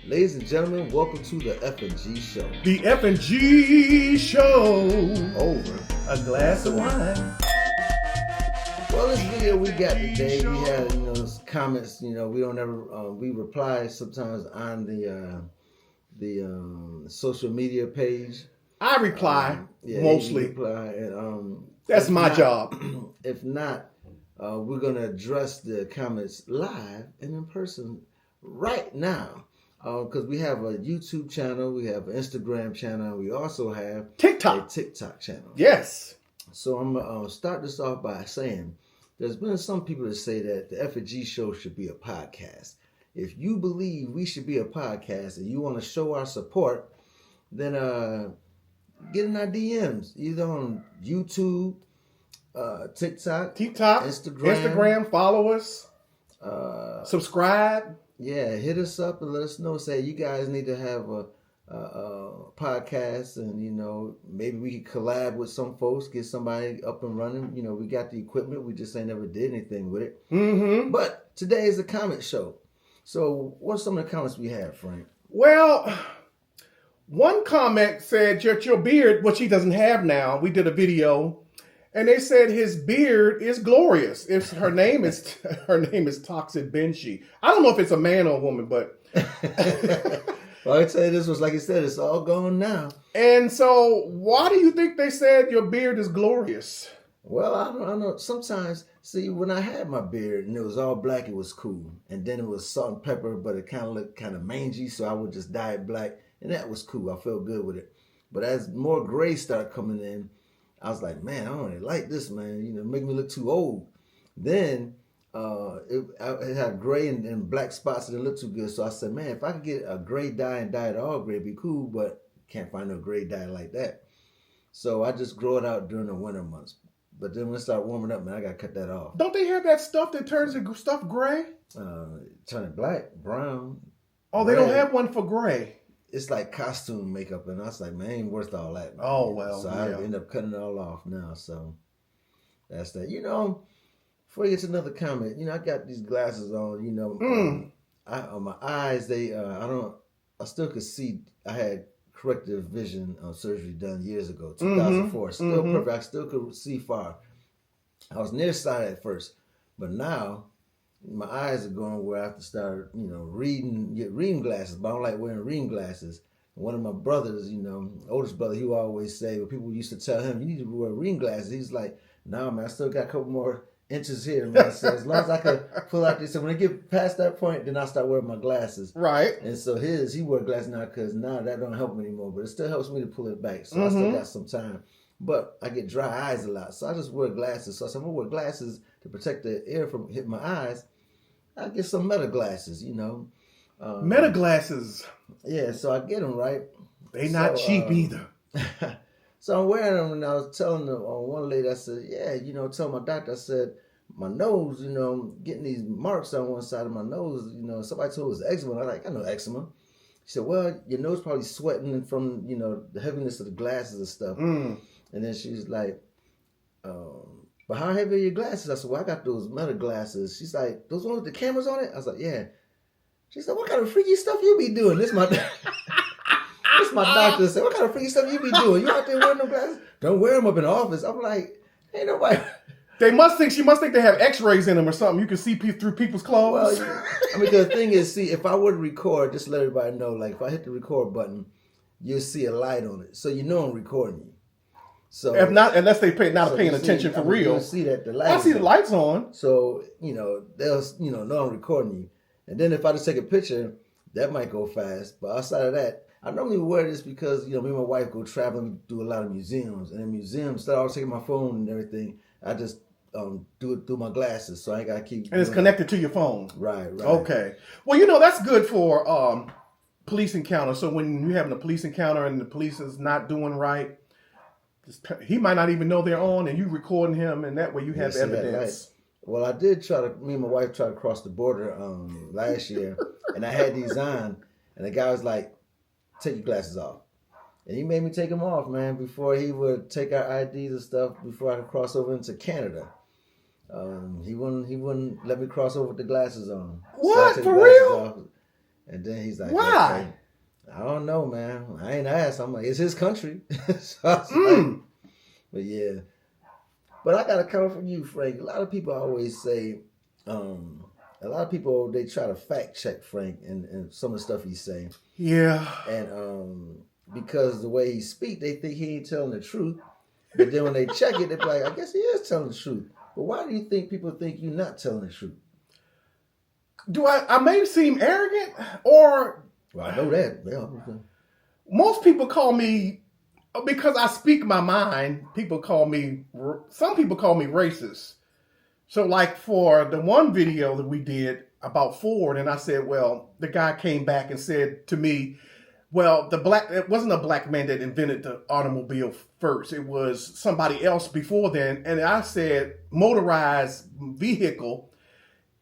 Ladies and gentlemen, welcome to the F&G Show. The F&G Show. Over a glass of wine. Well, this video we got today, we had comments. We don't ever we reply sometimes on the social media page. I reply mostly. Reply, and that's my job. If not, we're gonna address the comments live and in person right now. Because we have a YouTube channel, we have an Instagram channel, we also have a TikTok channel. Yes. So I'm going to start this off by saying there's been some people that say that the F&G Show should be a podcast. If you believe we should be a podcast and you want to show our support, then get in our DMs, either on YouTube, TikTok, Instagram, follow us, subscribe. Yeah, hit us up and let us know. Say you guys need to have a podcast, and maybe we could collab with some folks, get somebody up and running. We got the equipment, we just ain't never did anything with it. Mm-hmm. But today is a comment show. So what are some of the comments we have, Frank? Well, one comment said your beard, which he doesn't have now. We did a video. And they said his beard is glorious. Her name is Toxic Benji. I don't know if it's a man or a woman, but well, I tell you, this was like you said, it's all gone now. And so, why do you think they said your beard is glorious? Well, I don't know. Sometimes, see, when I had my beard and it was all black, it was cool. And then it was salt and pepper, but it kind of looked kind of mangy, so I would just dye it black, and that was cool. I felt good with it. But as more gray started coming in, I was like, man, I don't really like this, man. Make me look too old. Then it had gray and black spots that didn't look too good. So I said, man, if I could get a gray dye and dye it all gray, it'd be cool, but can't find no gray dye like that. So I just grow it out during the winter months. But then when it started warming up, man, I got to cut that off. Don't they have that stuff that turns the stuff gray? Turn it black, brown. Oh, they don't have one for gray. It's like costume makeup, and I was like, man, ain't worth all that. Man. Oh, well. So I end up cutting it all off now. So that's that. Before you get to another comment, I got these glasses on, on my eyes, I still could see. I had corrective vision surgery done years ago, 2004. Still perfect. I still could see far. I was nearsighted at first, but now my eyes are going where I have to start, get reading glasses, but I don't like wearing reading glasses. And one of my brothers, oldest brother, he would always say, when people used to tell him, you need to wear reading glasses. He's like, nah, man, I still got a couple more inches here, man. So as long as I can pull out this, so when I get past that point, then I start wearing my glasses. Right. And so he wear glasses now because now that don't help me anymore, but it still helps me to pull it back. So I still got some time. But I get dry eyes a lot, so I just wear glasses. So I said, I'm going to wear glasses to protect the air from hitting my eyes. I get some meta glasses, meta glasses. Yeah, so I get them, right? They not cheap either. So I'm wearing them, and I was telling one lady, I said, yeah, tell my doctor, I said, my nose, getting these marks on one side of my nose, somebody told me it was eczema. I was like, I know eczema. She said, well, your nose probably sweating from, the heaviness of the glasses and stuff. And then she was like, but how heavy are your glasses? I said, well, I got those meta glasses. She's like, those ones with the cameras on it? I was like, yeah. She said, what kind of freaky stuff you be doing? This my doctor said, what kind of freaky stuff you be doing? You out there wearing them glasses? Don't wear them up in the office. I'm like, ain't nobody. She must think they have x-rays in them or something. You can see through people's clothes. Well, the thing is, see, if I were to record, just let everybody know, like if I hit the record button, you'll see a light on it. So I'm recording you. So if not, unless they not paying attention for real. You'll see that the lights. I see the lights on. So they'll know I'm recording you. And then if I just take a picture, that might go fast. But outside of that, I normally wear this because me and my wife go traveling, do a lot of museums, and in museums, instead of always taking my phone and everything, I just do it through my glasses, so I ain't gotta keep. And it's connected to your phone. Right. Okay. Well, that's good for police encounter. So when you're having a police encounter and the police is not doing right, he might not even know they're on, and you recording him, and that way you have evidence. Well, I did me and my wife tried to cross the border last year, and I had these on, and the guy was like, take your glasses off. And he made me take them off, man, before he would take our IDs and stuff before I could cross over into Canada. He wouldn't let me cross over with the glasses on. What? So For real? And then he's like, Why? okay, I don't know, man. I ain't asked. I'm like, it's his country. So I was like, but yeah. But I got a comment from you, Frank. A lot of people always say, a lot of people, they try to fact check Frank and some of the stuff he's saying. Yeah. And because the way he speak, they think he ain't telling the truth. But then when they check it, they're like, I guess he is telling the truth. But why do you think people think you're not telling the truth? Do I may seem arrogant, or... Well, I know that. Yeah. Most people call me, because I speak my mind, some people call me racist. So like for the one video that we did about Ford, and I said, well, the guy came back and said to me, well, it wasn't a black man that invented the automobile first. It was somebody else before then. And I said, motorized vehicle.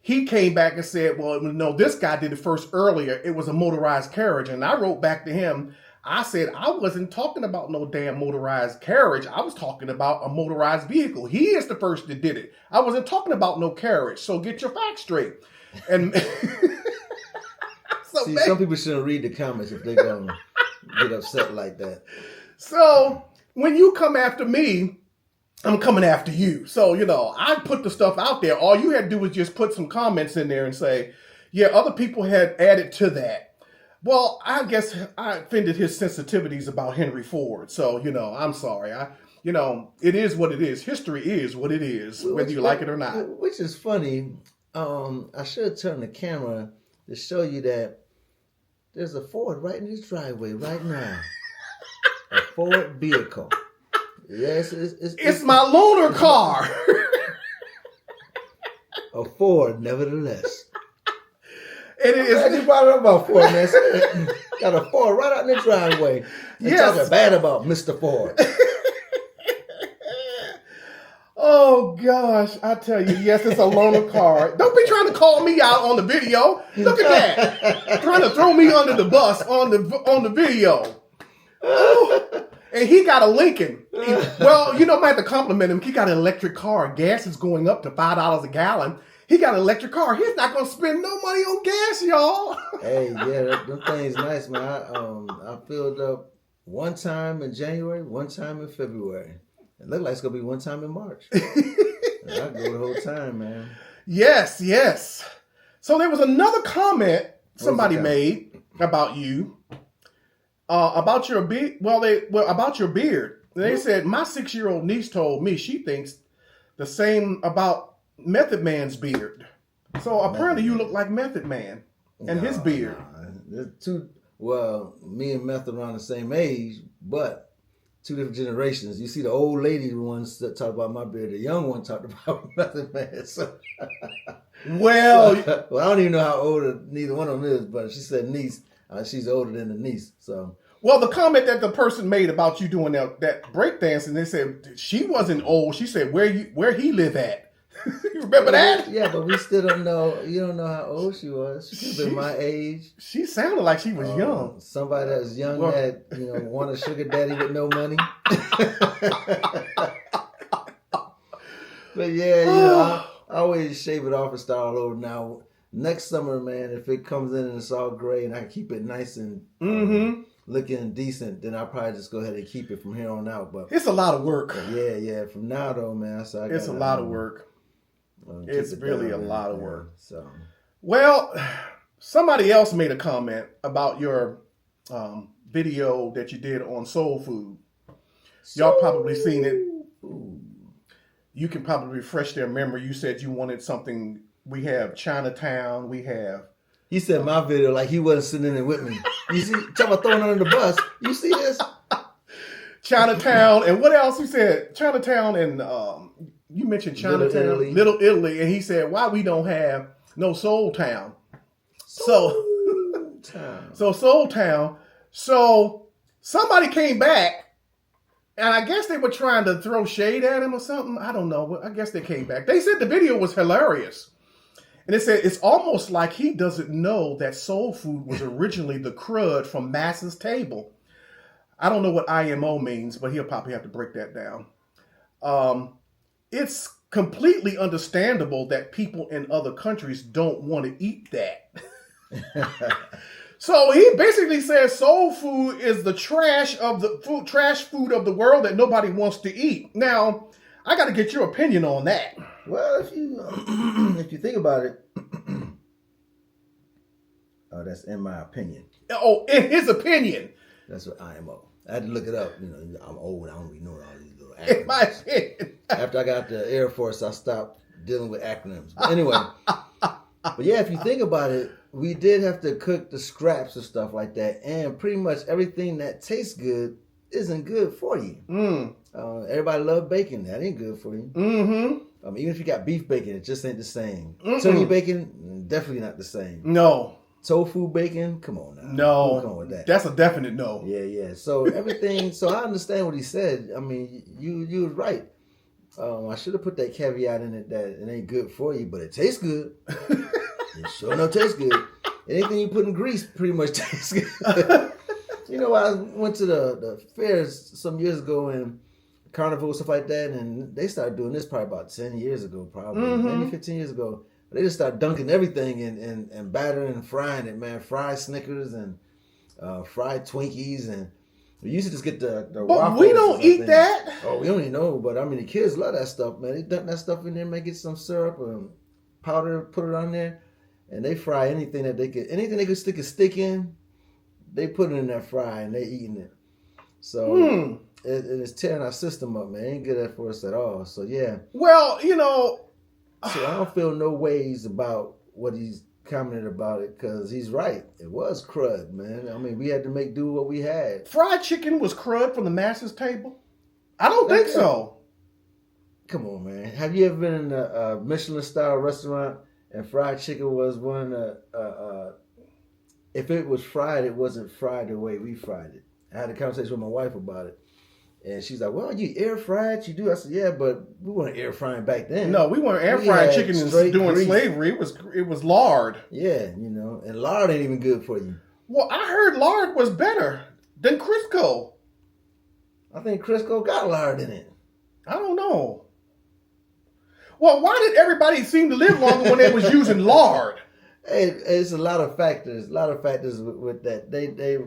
He came back and said, well, no, this guy did it first earlier. It was a motorized carriage. And I wrote back to him, I said, I wasn't talking about no damn motorized carriage. I was talking about a motorized vehicle. He is the first that did it. I wasn't talking about no carriage. So get your facts straight. And see, some people shouldn't read the comments if they're going to get upset like that. So when you come after me, I'm coming after you. So, I put the stuff out there. All you had to do was just put some comments in there and say, yeah, other people had added to that. Well, I guess I offended his sensitivities about Henry Ford. So, I'm sorry. It is what it is. History is what it is, whether you like it or not. Which is funny. I should turn the camera to show you that there's a Ford right in his driveway right now. A Ford vehicle. Yes, it's my loaner car. A Ford, nevertheless. It is. I just brought it up about Ford, man. Got a Ford right out in the driveway. And talking bad about Mr. Ford. Oh, gosh. I tell you, yes, it's a loaner car. Don't be trying to call me out on the video. Look at that. Trying to throw me under the bus on the video. Oh. And he got a Lincoln. Well, I might have to compliment him. He got an electric car. Gas is going up to $5 a gallon. He got an electric car. He's not going to spend no money on gas, y'all. Hey, yeah, them things nice, man. I filled up one time in January, one time in February. It looked like it's going to be one time in March. I go the whole time, man. Yes. So there was another comment somebody made about you. About your beard. About your beard. They said my 6-year-old niece told me she thinks the same about Method Man's beard. So apparently you look like Method Man and his beard. Well, me and Method are around the same age, but two different generations. You see the old lady ones that talk about my beard. The young one talked about Method Man. So, well, I don't even know how old neither one of them is, but she said niece. She's older than the niece. So. Well, the comment that the person made about you doing that breakdancing, they said she wasn't old. She said where he live at. You remember that? Yeah, but we still don't know. You don't know how old she was. She could have been my age. She sounded like she was young. Somebody that was young that want a sugar daddy with no money. But yeah, I always shave it off and start all over. Now next summer, man, if it comes in and it's all gray and I can keep it nice and looking decent, then I'll probably just go ahead and keep it from here on out. But it's a lot of work. Yeah. From now though, man, it's a lot of work. It's really a lot of work. So, well, somebody else made a comment about your video that you did on soul food. Y'all probably seen it. You can probably refresh their memory. You said you wanted something. We have Chinatown. We have. He said my video like he wasn't sitting in it with me. You see, talking about throwing under the bus. You see this? Chinatown and what else? He said Chinatown and you mentioned Chinatown, Little Italy, and he said why we don't have no Soul Town. So Soul Town. So somebody came back, and I guess they were trying to throw shade at him or something. I don't know. I guess they came back. They said the video was hilarious. And they said it's almost like he doesn't know that soul food was originally the crud from Mass's table. I don't know what IMO means, but he'll probably have to break that down. It's completely understandable that people in other countries don't want to eat that. So he basically says soul food is the trash food of the world that nobody wants to eat. Now, I got to get your opinion on that. Well, if you think about it, that's in my opinion. Oh, in his opinion. That's what IMO. I had to look it up. You know, I'm old. I don't really know all these little In my acronyms. opinion. After I got the Air Force, I stopped dealing with acronyms. But anyway, but yeah, if you think about it, we did have to cook the scraps and stuff like that, and pretty much everything that tastes good isn't good for you. Everybody love bacon. That ain't good for you. Mm-hmm. Even if you got beef bacon, it just ain't the same. Turkey bacon, definitely not the same. No. Tofu bacon, come on now. No. Come on with that. That's a definite no. Yeah. So everything. So I understand what he said. I mean, you was right. I should have put that caveat in it that it ain't good for you, but it tastes good. It sure enough tastes good. Anything you put in grease pretty much tastes good. You know, I went to the fairs some years ago and carnival, stuff like that, and they started doing this probably about 10 years ago, probably maybe 15 years ago. They just started dunking everything and battering and frying it, man. Fried Snickers and fried Twinkies, and we used to just get the But waffles. we don't eat that. Oh, we don't even know, but I mean the kids love that stuff, man. They dunk that stuff in there, make it some syrup and powder, put it on there, and they fry anything that they could stick a stick in. They put it in that fry and they eating it. So it's tearing our system up, man. It ain't good for us at all. So yeah. Well, you know. So I don't feel no ways about what he's commented about it because he's right. It was crud, man. I mean, we had to make do what we had. Fried chicken was crud from the master's table? I don't think so. Come on, man. Have you ever been in a Michelin-style restaurant and fried chicken was one of the... if it was fried, it wasn't fried the way we fried it. I had a conversation with my wife about it. And she's like, well, you air fried? You do? I said, yeah, but we weren't air frying back then. No, we weren't air frying chicken during slavery. It was lard. Yeah, you know, and lard ain't even good for you. Well, I heard lard was better than Crisco. I think Crisco got lard in it. I don't know. Well, why did everybody seem to live longer when they was using lard? Hey, it's a lot of factors. A lot of factors with that. They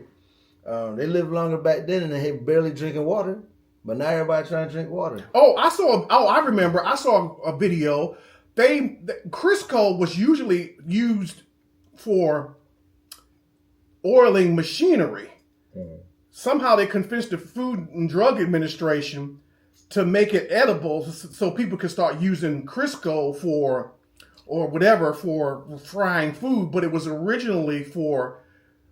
lived longer back then and they had barely drinking water, but now everybody trying to drink water. I remember. I saw a video. Crisco was usually used for oiling machinery. Somehow they convinced the Food and Drug Administration to make it edible so people could start using Crisco for frying food, but it was originally for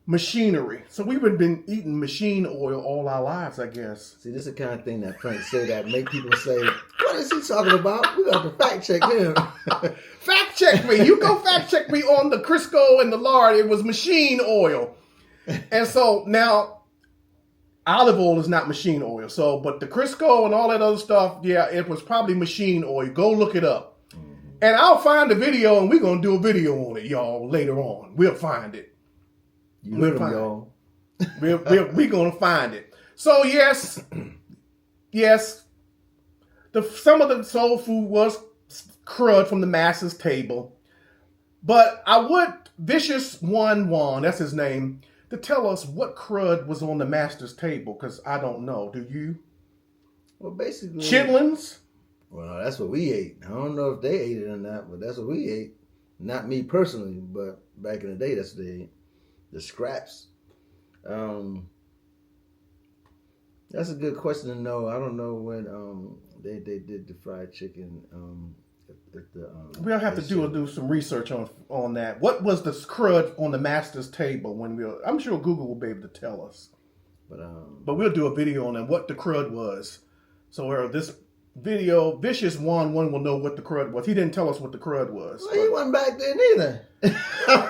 machinery. So we've been eating machine oil all our lives, I guess. See, this is the kind of thing that Frank said that make people say, what is he talking about? We got to fact check him. Fact check me. You go fact check me on the Crisco and the lard. It was machine oil. And so now olive oil is not machine oil. So, but the Crisco and all that other stuff, yeah, it was probably machine oil. Go look it up. And I'll find the video and we're going to do a video on it, y'all, later on. We'll find it. You heard him, y'all. We're going to find it. So, yes, some of the soul food was crud from the master's table. But I would, Vicious One, that's his name, to tell us what crud was on the master's table, because I don't know. Do you? Well, basically... Chitlins? Well, that's what we ate. I don't know if they ate it or not, but that's what we ate. Not me personally, but back in the day, that's what they ate. The scraps. That's a good question to know. I don't know when they did the fried chicken. We'll have to do some research on that. What was the crud on the master's table I'm sure Google will be able to tell us. But we'll do a video on what the crud was. So this video, Vicious One will know what the crud was. He didn't tell us what the crud was. Well, he wasn't back then either. How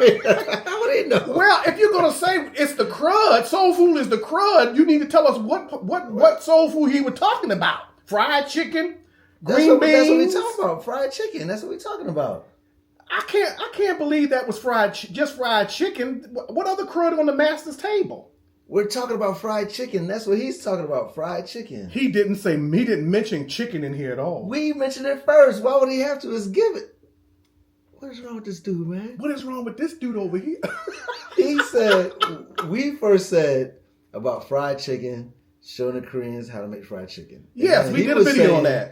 would he know? Well, if you're gonna say it's the crud, soul food is the crud, you need to tell us what soul food he was talking about. Fried chicken, green beans. That's what we talking about. Fried chicken. That's what we talking about. I can't believe that was just fried chicken. What other crud on the master's table? We're talking about fried chicken. That's what he's talking about, fried chicken. He didn't mention chicken in here at all. We mentioned it first. Why would he have to? Just give it. what is wrong with this dude, man? What is wrong with this dude over here? He said, we first said about fried chicken, showing the Koreans how to make fried chicken. Yes, And we he did a was video on saying,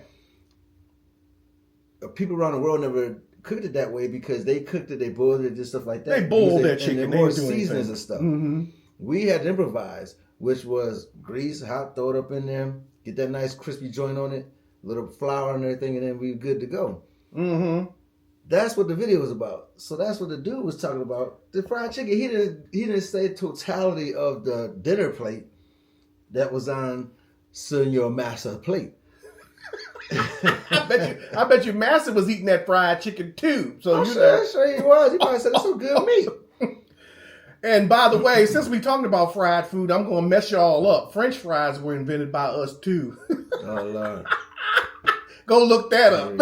that. People around the world never cooked it that way because they cooked it, they boiled it, just stuff like that. They boiled their And chicken. they more seasonings and stuff. Mm-hmm. We had to improvise, which was grease, hot, throw it up in there, get that nice crispy joint on it, a little flour and everything, and then we were good to go. Mm-hmm. That's what the video was about. So that's what the dude was talking about. The fried chicken. He didn't say totality of the dinner plate that was on Senor Massa plate. I bet you Master was eating that fried chicken too. So sure he was. He probably said it's some good meat. And by the way, since we talking about fried food, I'm going to mess y'all up. French fries were invented by us too. Oh Lord. Go look that up.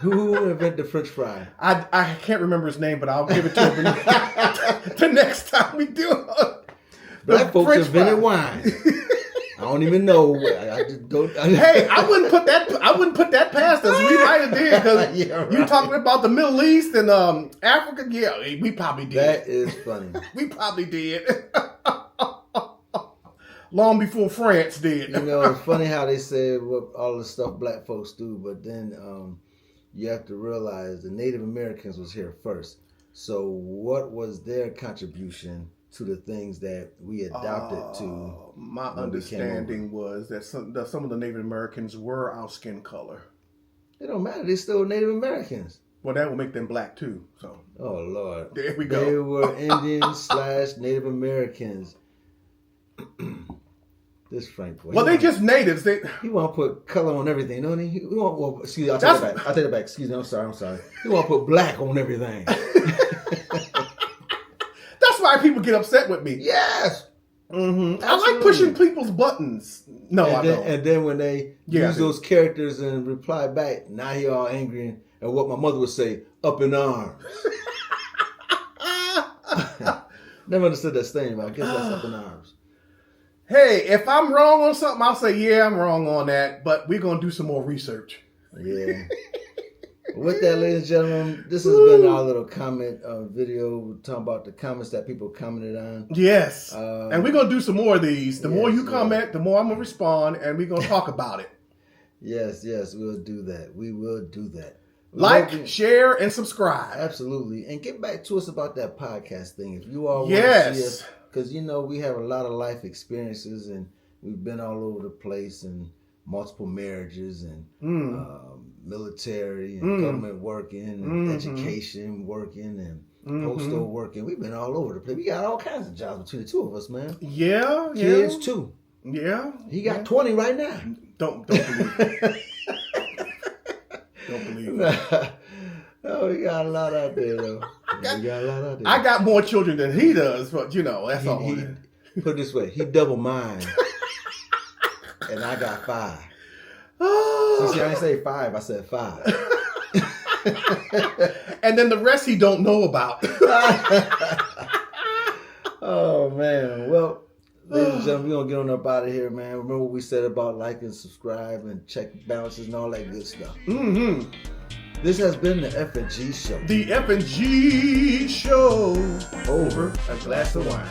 Who invented the French fry? I can't remember his name, but I'll give it to him the next time we do it. Black folks invented wine. I don't even know. I just don't. Hey, I wouldn't put that past us. We might have did because Yeah, right. You talking about the Middle East and Africa. Yeah, we probably did. That is funny. We probably did. Long before France did. You know, it's funny how they said what all the stuff black folks do, but then you have to realize the Native Americans was here first. So what was their contribution to the things that we adopted to? My understanding was that some of the Native Americans were our skin color. It don't matter. They're still Native Americans. Well, that will make them black too. So. Oh Lord. There we go. They were Indians / Native Americans. This Frank boy. Well, they just natives. He want to put color on everything, don't he? He want. Well, excuse me. I'll take it back. I'll take it back. Excuse me. I'm sorry. He want to put black on everything. That's why people get upset with me. Yes. Mm-hmm. I like pushing people's buttons. No, I don't. And then when they use those characters and reply back, now he all angry and what my mother would say, up in arms. Never understood that saying, but I guess that's up in arms. Hey, if I'm wrong on something, I'll say, yeah, I'm wrong on that, but we're going to do some more research. Yeah. With that, ladies and gentlemen, this has been our little comment video. We're talking about the comments that people commented on. Yes. And we're going to do some more of these. The more you comment, the more I'm going to respond, and we're going to talk about it. Yes, we'll do that. We will do that. Like, share, and subscribe. Absolutely. And get back to us about that podcast thing. If you all want to see us, because, you know, we have a lot of life experiences, and we've been all over the place, and multiple marriages, and military, and government working, and education working, and postal working. We've been all over the place. We got all kinds of jobs between the two of us, man. Yeah. Kids, too. Yeah. He got 20 right now. Don't believe it. Don't believe it. Oh, we got a lot out there, though. I got more children than he does, but, you know, that's all. Put it this way. He double mine. And I got 5. Oh. See, I didn't say 5. I said 5. And then the rest he don't know about. Oh, man. Well, ladies and gentlemen, we're going to get on up out of here, man. Remember what we said about like and subscribe and check balances and all that good stuff. Mm-hmm. This has been the F&G Show. The F&G Show. Over a glass of wine.